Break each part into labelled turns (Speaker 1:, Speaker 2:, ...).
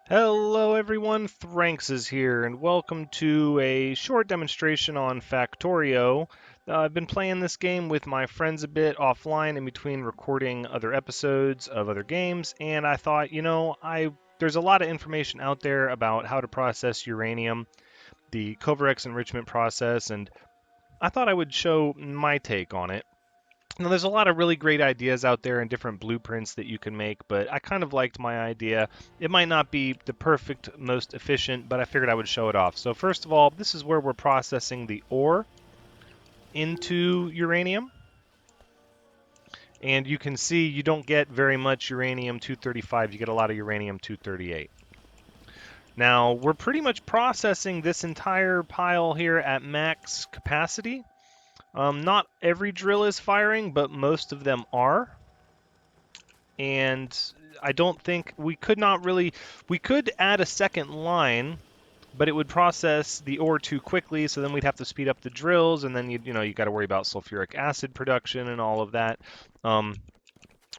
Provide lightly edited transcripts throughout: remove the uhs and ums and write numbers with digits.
Speaker 1: Hello everyone, Thranxes here, and welcome to a short demonstration on Factorio. I've been playing this game with my friends a bit offline in between recording other episodes of other games, and I thought, there's a lot of information out there about how to process uranium, the Kovarex enrichment process, and I thought I would show my take on it. Now, there's a lot of really great ideas out there and different blueprints that you can make, but I kind of liked my idea. It might not be the perfect, most efficient, but I figured I would show it off. So first of all, this is where we're processing the ore into uranium. And you can see you don't get very much uranium-235, you get a lot of uranium-238. Now, we're pretty much processing this entire pile here at max capacity. Not every drill is firing, but most of them are. And I don't think we could add a second line, but it would process the ore too quickly, so then we'd have to speed up the drills, and then you got to worry about sulfuric acid production and all of that,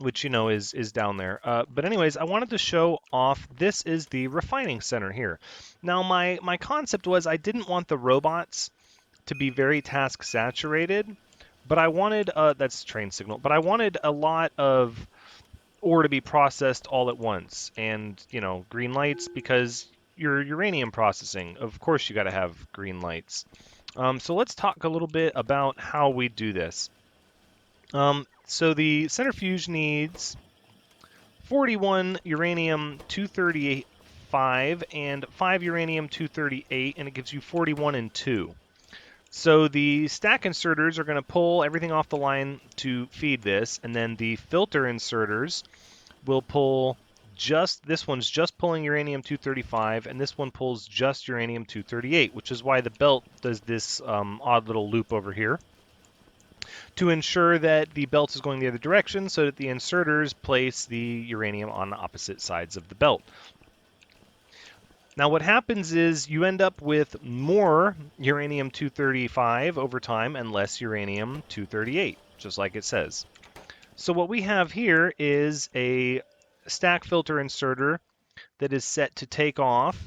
Speaker 1: which is down there. But anyways, I wanted to show off. This is the refining center here. Now my concept was I didn't want the robots to be very task saturated, but I wanted that's train signal, but I wanted a lot of ore to be processed all at once. And, green lights because you're uranium processing. Of course, you got to have green lights. So let's talk a little bit about how we do this. So the centrifuge needs 41 uranium-235 and 5 uranium-238, and it gives you 41 and 2. So the stack inserters are going to pull everything off the line to feed this, and then the filter inserters will pull this one's just pulling uranium-235, and this one pulls just uranium-238, which is why the belt does this odd little loop over here to ensure that the belt is going the other direction so that the inserters place the uranium on the opposite sides of the belt. Now what happens is you end up with more uranium-235 over time and less uranium-238, just like it says. So what we have here is a stack filter inserter that is set to take off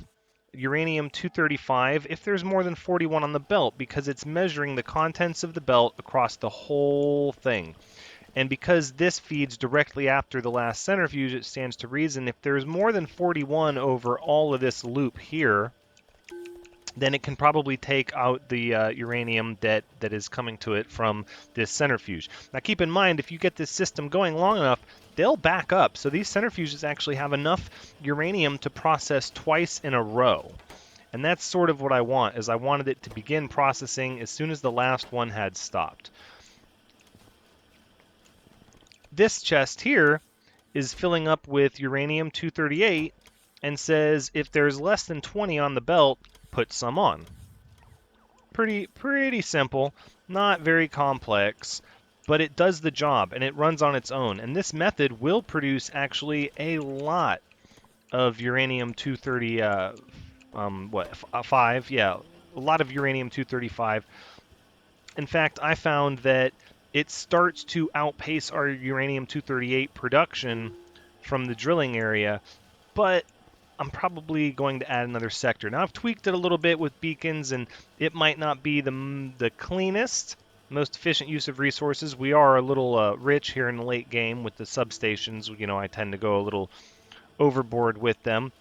Speaker 1: uranium-235 if there's more than 41 on the belt, because it's measuring the contents of the belt across the whole thing. And because this feeds directly after the last centrifuge, it stands to reason if there's more than 41 over all of this loop here, then it can probably take out the uranium that is coming to it from this centrifuge. Now keep in mind, if you get this system going long enough, they'll back up. So these centrifuges actually have enough uranium to process twice in a row. And that's sort of what I want, is I wanted it to begin processing as soon as the last one had stopped. This chest here is filling up with uranium-238 and says if there's less than 20 on the belt, put some on. Pretty simple, not very complex, but it does the job and it runs on its own. And this method will produce actually a lot of uranium-230, 5, yeah, a lot of uranium-235. In fact, I found that it starts to outpace our uranium-238 production from the drilling area, but I'm probably going to add another sector. Now, I've tweaked it a little bit with beacons, and it might not be the cleanest, most efficient use of resources. We are a little rich here in the late game with the substations. I tend to go a little overboard with them.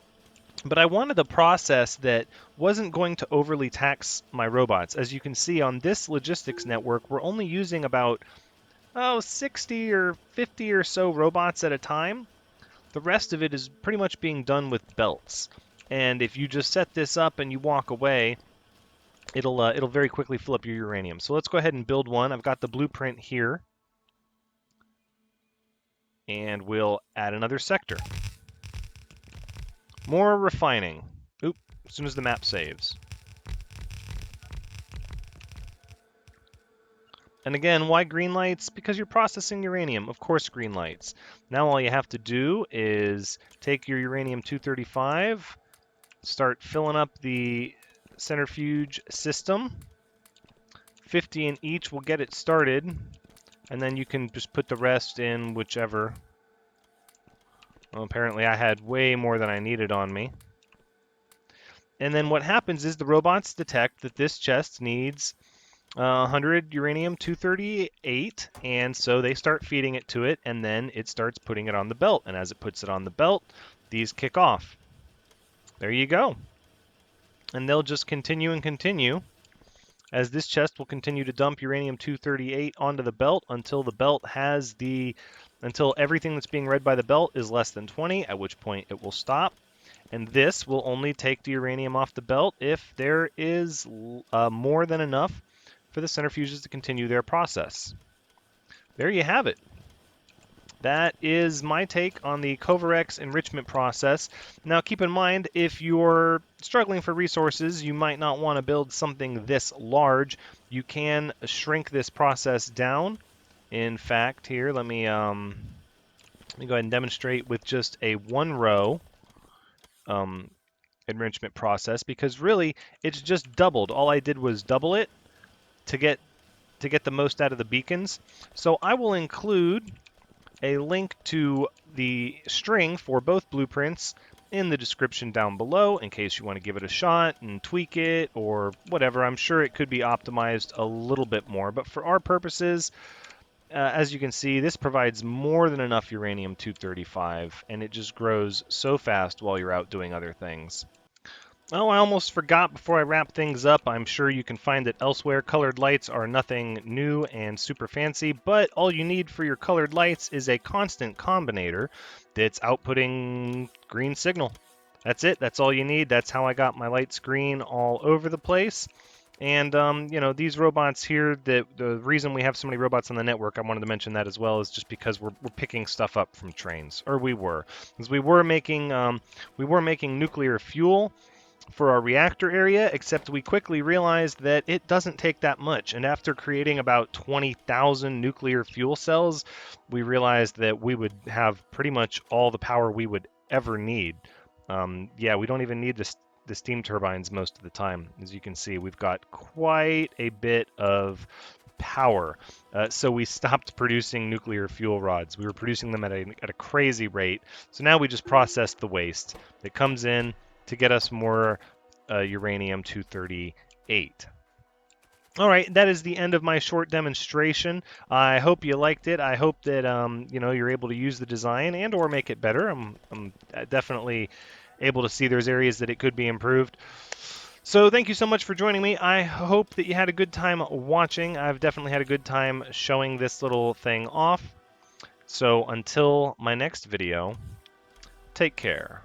Speaker 1: But I wanted a process that wasn't going to overly tax my robots. As you can see on this logistics network, we're only using about 60 or 50 or so robots at a time. The rest of it is pretty much being done with belts. And if you just set this up and you walk away, it'll very quickly fill up your uranium. So let's go ahead and build one. I've got the blueprint here. And we'll add another sector. More refining. Oop, as soon as the map saves. And again, why green lights? Because you're processing uranium. Of course, green lights. Now all you have to do is take your uranium-235, start filling up the centrifuge system. 50 in each will get it started, and then you can just put the rest in whichever. Well, apparently I had way more than I needed on me. And then what happens is the robots detect that this chest needs 100 uranium-238, and so they start feeding it to it, and then it starts putting it on the belt. And as it puts it on the belt, these kick off. There you go. And they'll just continue and continue, as this chest will continue to dump uranium-238 onto the belt until until everything that's being read by the belt is less than 20, at which point it will stop. And this will only take the uranium off the belt if there is more than enough for the centrifuges to continue their process. There you have it. That is my take on the Kovarex enrichment process. Now keep in mind, if you're struggling for resources, you might not want to build something this large. You can shrink this process down. In fact, here, let me go ahead and demonstrate with just a one row enrichment process, because really it's just doubled. All I did was double it to get the most out of the beacons. So I will include a link to the string for both blueprints in the description down below in case you want to give it a shot and tweak it or whatever. I'm sure it could be optimized a little bit more, but for our purposes, as you can see, this provides more than enough uranium-235, and it just grows so fast while you're out doing other things. Oh, I almost forgot before I wrap things up. I'm sure you can find it elsewhere. Colored lights are nothing new and super fancy, but all you need for your colored lights is a constant combinator that's outputting green signal. That's it. That's all you need. That's how I got my lights green all over the place. And, these robots here, the reason we have so many robots on the network, I wanted to mention that as well, is just because we're picking stuff up from trains. Or we were. Because we were making nuclear fuel for our reactor area, except we quickly realized that it doesn't take that much. And after creating about 20,000 nuclear fuel cells, we realized that we would have pretty much all the power we would ever need. Yeah, we don't even need the steam turbines most of the time. As you can see, we've got quite a bit of power. So we stopped producing nuclear fuel rods. We were producing them at a crazy rate. So now we just process the waste that comes in to get us more uranium-238. All right, that is the end of my short demonstration. I hope you liked it. I hope that you're able to use the design and or make it better. I'm definitely able to see there's areas that it could be improved. So thank you so much for joining me. I hope that you had a good time watching. I've definitely had a good time showing this little thing off. So until my next video, take care.